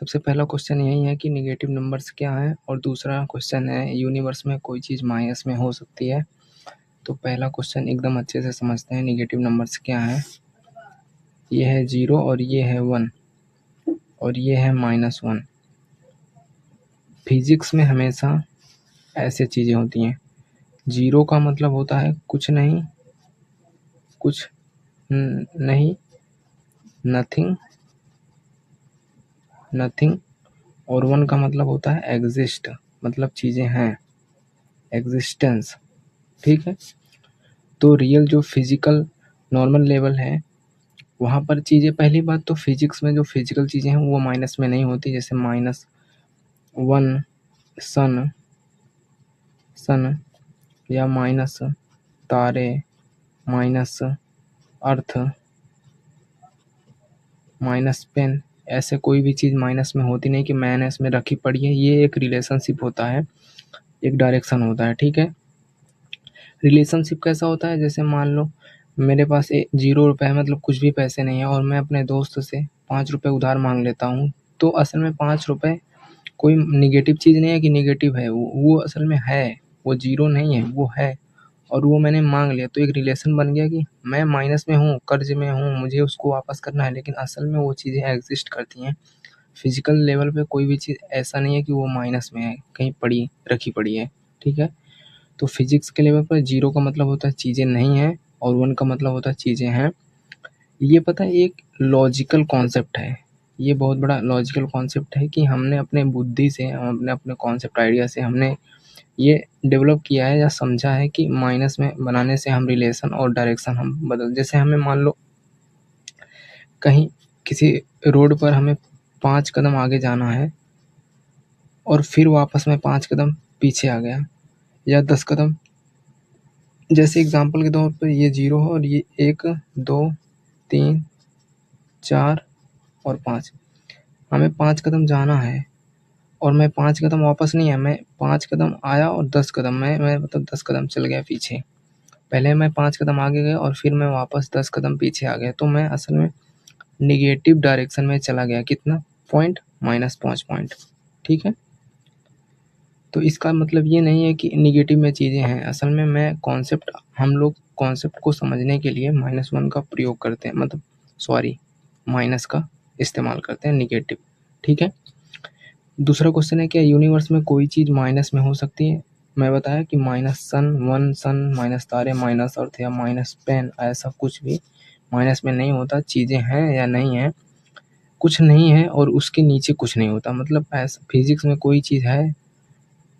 सबसे पहला क्वेश्चन यही है कि नेगेटिव नंबर्स क्या हैं, और दूसरा क्वेश्चन है यूनिवर्स में कोई चीज़ माइनस में हो सकती है। तो पहला क्वेश्चन एकदम अच्छे से समझते हैं, नेगेटिव नंबर्स क्या हैं। ये है 0 और ये है 1 और ये है -1। फिजिक्स में हमेशा ऐसे चीज़ें होती हैं। 0 का मतलब होता है कुछ नहीं, कुछ नहीं, नथिंग, नथिंग। और 1 का मतलब होता है एग्जिस्ट, मतलब चीज़ें हैं, एग्जिस्टेंस। ठीक है। तो रियल जो फिजिकल नॉर्मल लेवल है वहाँ पर चीज़ें, पहली बात तो फिजिक्स में जो फिजिकल चीज़ें हैं वो माइनस में नहीं होती, जैसे -1 सन या माइनस तारे, माइनस अर्थ, माइनस पेन। ऐसे कोई भी चीज़ माइनस में होती नहीं कि मैंने इसमें रखी पड़ी है। ये एक रिलेशनशिप होता है, एक डायरेक्शन होता है। ठीक है। रिलेशनशिप कैसा होता है, जैसे मान लो मेरे पास 0 रुपये है, मतलब कुछ भी पैसे नहीं है, और मैं अपने दोस्त से 5 रुपये उधार मांग लेता हूँ। तो असल में 5 रुपये कोई निगेटिव चीज़ नहीं है कि निगेटिव है, वो असल में है, वो 0 नहीं है, वो है, और वो मैंने मांग लिया। तो एक रिलेशन बन गया कि मैं माइनस में हूँ, कर्ज में हूँ, मुझे उसको वापस करना है, लेकिन असल में वो चीज़ें एग्जिस्ट करती हैं। फिजिकल लेवल पे कोई भी चीज़ ऐसा नहीं है कि वो माइनस में है, कहीं पड़ी रखी पड़ी है। ठीक है। तो फिजिक्स के लेवल पर 0 का मतलब होता है चीज़ें नहीं हैं, और 1 का मतलब होता है चीज़ें हैं। ये पता है एक लॉजिकल कॉन्सेप्ट है, ये बहुत बड़ा लॉजिकल कॉन्सेप्ट है कि हमने अपने बुद्धि से, हमने अपने कॉन्सेप्ट आइडिया से हमने ये डेवलप किया है या समझा है कि माइनस में बनाने से हम रिलेशन और डायरेक्शन हम बदल, जैसे हमें मान लो कहीं किसी रोड पर हमें 5 कदम आगे जाना है और फिर वापस में 5 कदम पीछे आ गया, या 10 कदम, जैसे एग्जांपल के तौर पर ये 0 है और ये 1 2 3 4 और 5। हमें 5 कदम जाना है और मैं 5 कदम वापस नहीं आया, मैं 5 कदम आया और 10 कदम मैं मतलब 10 कदम चल गया पीछे। पहले मैं 5 कदम आगे गया और फिर मैं वापस 10 कदम पीछे आ गया। तो मैं असल में नेगेटिव डायरेक्शन में चला गया। कितना पॉइंट? -5 पॉइंट। ठीक है। तो इसका मतलब ये नहीं है कि नेगेटिव में चीज़ें हैं। असल में हम लोग कॉन्सेप्ट को समझने के लिए -1 का प्रयोग करते हैं, मतलब सॉरी माइनस का इस्तेमाल करते हैं, नेगेटिव। ठीक है। दूसरा क्वेश्चन है, क्या यूनिवर्स में कोई चीज़ माइनस में हो सकती है? मैं बताया कि -1 सन, माइनस तारे, माइनस अर्थ या माइनस पेन, ऐसा कुछ भी माइनस में नहीं होता। चीज़ें हैं या नहीं हैं, कुछ नहीं है और उसके नीचे कुछ नहीं होता। मतलब ऐसा फिजिक्स में कोई चीज़ है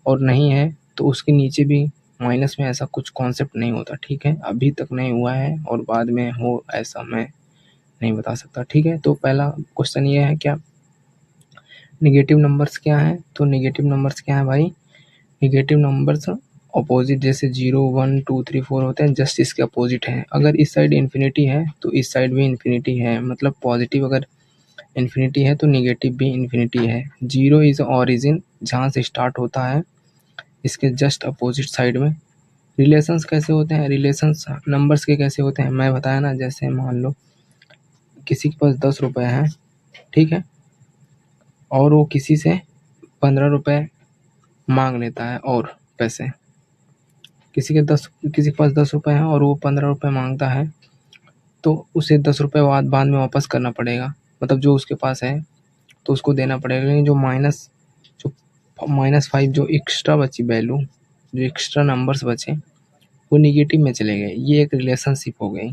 और नहीं है तो उसके नीचे भी माइनस में ऐसा कुछ कॉन्सेप्ट नहीं होता। ठीक है। अभी तक नहीं हुआ है और बाद में हो ऐसा मैं नहीं बता सकता। ठीक है। तो पहला क्वेश्चन ये है, क्या नेगेटिव नंबर्स क्या हैं? तो नेगेटिव नंबर्स क्या हैं भाई? नेगेटिव नंबर्स अपोजिट, जैसे 0 1 2 3 4 होते हैं, जस्ट इसके अपोजिट हैं। अगर इस साइड इन्फिनिटी है तो इस साइड भी इन्फिनिटी है, मतलब पॉजिटिव अगर इन्फिनिटी है तो नेगेटिव भी इन्फिनिटी है। 0 इज ऑरिजिन, जहाँ से स्टार्ट होता है, इसके जस्ट अपोजिट साइड में। रिलेशंस कैसे होते हैं? रिलेशंस नंबर्स के कैसे होते हैं मैं बताया ना, जैसे मान लो किसी के पास 10 रुपये हैं, ठीक है, और वो किसी से 15 रुपये मांग लेता है और पैसे। किसी के पास 10 रुपये हैं और वो 15 रुपये मांगता है, तो उसे 10 रुपये बाद में वापस करना पड़ेगा, मतलब जो उसके पास है तो उसको देना पड़ेगा। लेकिन जो -5 जो एक्स्ट्रा बची वैल्यू, जो एक्स्ट्रा नंबर्स बचे, वो निगेटिव में चले गए। ये एक रिलेशनशिप हो गई।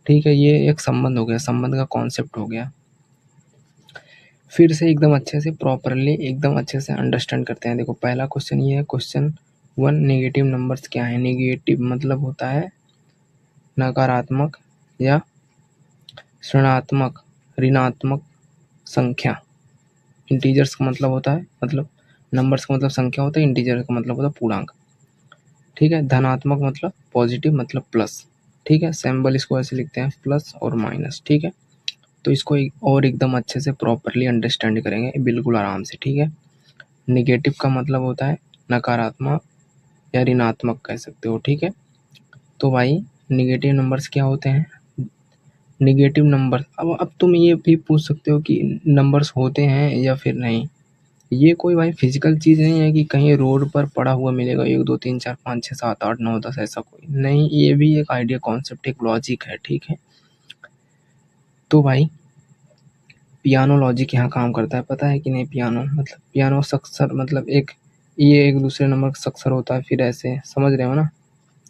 ठीक है। ये एक संबंध हो गया, संबंध का कॉन्सेप्ट हो गया। फिर से एकदम अच्छे से प्रॉपरली एकदम अच्छे से अंडरस्टैंड करते हैं। देखो पहला क्वेश्चन ये है, क्वेश्चन 1, नेगेटिव नंबर्स क्या है? नेगेटिव मतलब होता है नकारात्मक या ऋणात्मक संख्या। इंटीजर्स का मतलब होता है, मतलब नंबर्स का मतलब संख्या होता है, इंटीजर का मतलब होता है पूर्णांक। ठीक है। धनात्मक मतलब पॉजिटिव, मतलब प्लस। ठीक है। सिंबल इसको ऐसे लिखते हैं, प्लस और माइनस। ठीक है। तो इसको और एकदम अच्छे से प्रॉपरली अंडरस्टैंड करेंगे, बिल्कुल आराम से। ठीक है। नेगेटिव का मतलब होता है नकारात्मक या ऋणात्मक कह सकते हो। ठीक है। तो भाई नेगेटिव नंबर्स क्या होते हैं? नेगेटिव नंबर, अब तुम ये भी पूछ सकते हो कि नंबर्स होते हैं या फिर नहीं। ये कोई भाई फिजिकल चीज़ नहीं है कि कहीं रोड पर पड़ा हुआ मिलेगा 1 2 3 4 5 6 7 8 9 10 ऐसा कोई नहीं, ये भी एक आइडिया कॉन्सेप्ट एक लॉजिक है, ठीक है। तो भाई पियानो लॉजिक यहाँ काम करता है, पता है कि नहीं। पियानो मतलब पियानो सक्सर मतलब ये एक दूसरे नंबर का सक्सर होता है, फिर ऐसे समझ रहे हो ना,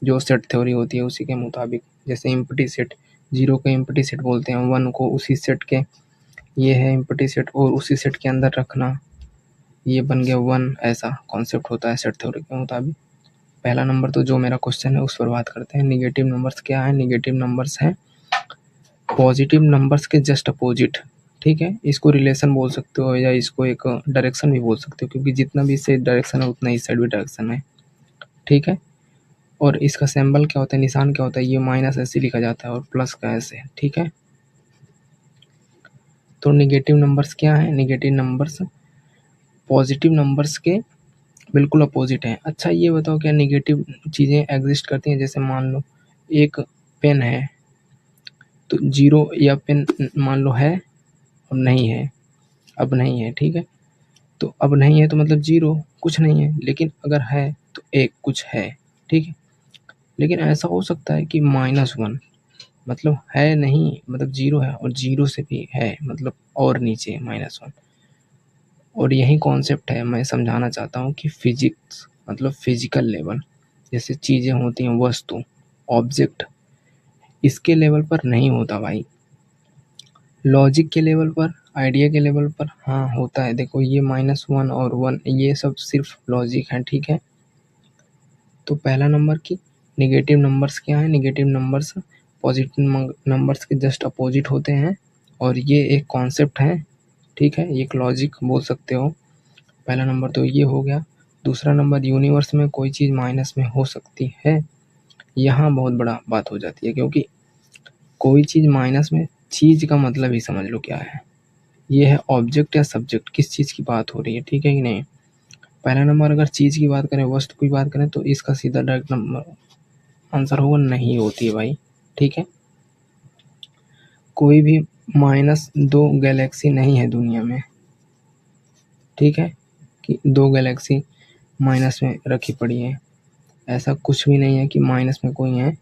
जो सेट थ्योरी होती है उसी के मुताबिक। जैसे एम्प्टी सेट, 0 को एम्प्टी सेट बोलते हैं, 1 को उसी सेट के, ये है एम्प्टी सेट और उसी सेट के अंदर रखना, ये बन गया 1, ऐसा कॉन्सेप्ट होता है सेट थ्योरी के मुताबिक। पहला नंबर तो जो मेरा क्वेश्चन है उस पर बात करते हैं। नेगेटिव नंबर्स क्या है? नेगेटिव नंबर्स हैं पॉजिटिव नंबर्स के जस्ट अपोजिट, ठीक है। इसको रिलेशन बोल सकते हो या इसको एक डायरेक्शन भी बोल सकते हो, क्योंकि जितना भी इस साइड डायरेक्शन है उतना इस साइड भी डायरेक्शन है, ठीक है। और इसका सिंबल क्या होता है, निशान क्या होता है, ये माइनस ऐसे लिखा जाता है और प्लस का ऐसे, ठीक है। तो नेगेटिव नंबर्स क्या है? नेगेटिव नंबर्स पॉजिटिव नंबर्स के बिल्कुल अपोजिट हैं। अच्छा ये बताओ क्या नेगेटिव चीज़ें एग्जिस्ट करती हैं? जैसे मान लो एक पेन है, तो 0 या पेन मान लो है और नहीं है, अब नहीं है, ठीक है। तो अब नहीं है तो मतलब 0 कुछ नहीं है, लेकिन अगर है तो 1 कुछ है, ठीक है। लेकिन ऐसा हो सकता है कि -1 मतलब है नहीं, मतलब 0 है और 0 से भी है मतलब और नीचे -1। और यही कॉन्सेप्ट है, मैं समझाना चाहता हूँ कि फिजिक्स मतलब फिजिकल लेवल, जैसे चीज़ें होती हैं, वस्तु, ऑब्जेक्ट, इसके लेवल पर नहीं होता भाई। लॉजिक के लेवल पर, आइडिया के लेवल पर हाँ होता है। देखो ये -1 और 1 ये सब सिर्फ लॉजिक है, ठीक है। तो पहला नंबर की नेगेटिव नंबर्स क्या है? नेगेटिव नंबर्स पॉजिटिव नंबर्स के जस्ट अपोजिट होते हैं और ये एक कॉन्सेप्ट है, ठीक है। ये एक लॉजिक बोल सकते हो। पहला नंबर तो ये हो गया। दूसरा नंबर, यूनिवर्स में कोई चीज़ माइनस में हो सकती है, यहाँ बहुत बड़ा बात हो जाती है, क्योंकि कोई चीज़ माइनस में, चीज़ का मतलब ही समझ लो क्या है। ये है ऑब्जेक्ट या सब्जेक्ट, किस चीज़ की बात हो रही है, ठीक है कि नहीं। पहला नंबर अगर चीज़ की बात करें, वस्तु की बात करें, तो इसका सीधा डायरेक्ट नंबर आंसर होगा नहीं होती है भाई, ठीक है। कोई भी -2 गैलेक्सी नहीं है दुनिया में, ठीक है, कि 2 गैलेक्सी माइनस में रखी पड़ी है। ऐसा कुछ भी नहीं है कि माइनस में कोई है।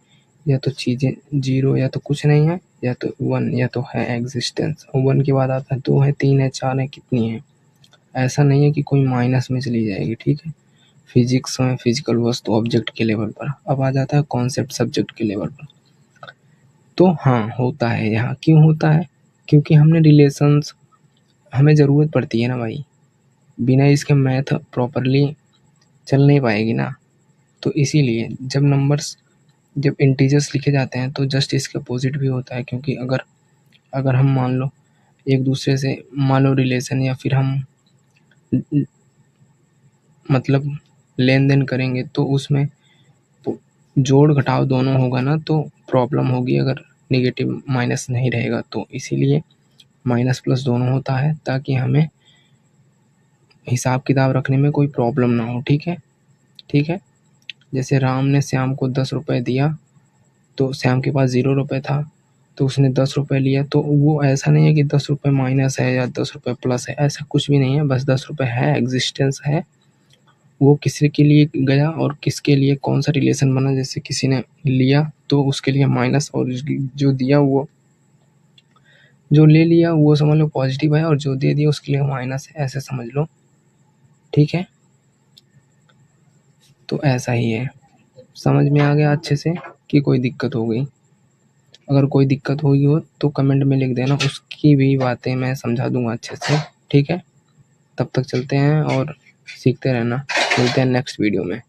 या तो चीज़ें 0 या तो कुछ नहीं है, या तो 1 या तो है एग्जिस्टेंस। 1 के बाद आता है 2 है 3 है 4 है, कितनी है। ऐसा नहीं है कि कोई माइनस में चली जाएगी, ठीक है। फिजिक्स में फिजिकल वस्तु ऑब्जेक्ट के लेवल पर। अब आ जाता है कॉन्सेप्ट सब्जेक्ट के लेवल पर। तो हाँ होता है यहाँ, क्यों होता है? क्योंकि हमने रिलेशंस, हमें ज़रूरत पड़ती है ना भाई, बिना इसके मैथ प्रॉपरली चल नहीं पाएगी ना। तो इसीलिए जब इंटीजर्स लिखे जाते हैं तो जस्ट इसके अपोजिट भी होता है, क्योंकि अगर अगर हम मान लो एक दूसरे से मान लो रिलेशन, या फिर हम मतलब लेन देन करेंगे तो उसमें जोड़ घटाव दोनों होगा ना, तो प्रॉब्लम होगी अगर नेगेटिव माइनस नहीं रहेगा। तो इसीलिए माइनस प्लस दोनों होता है, ताकि हमें हिसाब किताब रखने में कोई प्रॉब्लम ना हो, ठीक है, ठीक है। जैसे राम ने श्याम को 10 रुपये दिया, तो श्याम के पास 0 रुपये था, तो उसने 10 रुपये लिया। तो वो ऐसा नहीं है कि 10 रुपये माइनस है या 10 रुपये प्लस है, ऐसा कुछ भी नहीं है। बस 10 रुपये है, एग्जिस्टेंस है। वो किसी के लिए गया और किसके लिए कौन सा रिलेशन बना, जैसे किसी ने लिया तो उसके लिए माइनस, और जो दिया वो, जो ले लिया वो समझ लो पॉजिटिव है, और जो दे दिया उसके लिए माइनस है, ऐसे समझ लो, ठीक है। तो ऐसा ही है। समझ में आ गया अच्छे से कि कोई दिक्कत हो गई? अगर कोई दिक्कत हुई हो तो कमेंट में लिख देना, उसकी भी बातें मैं समझा दूंगा अच्छे से, ठीक है। तब तक चलते हैं और सीखते रहना। मिलते हैं नेक्स्ट वीडियो में।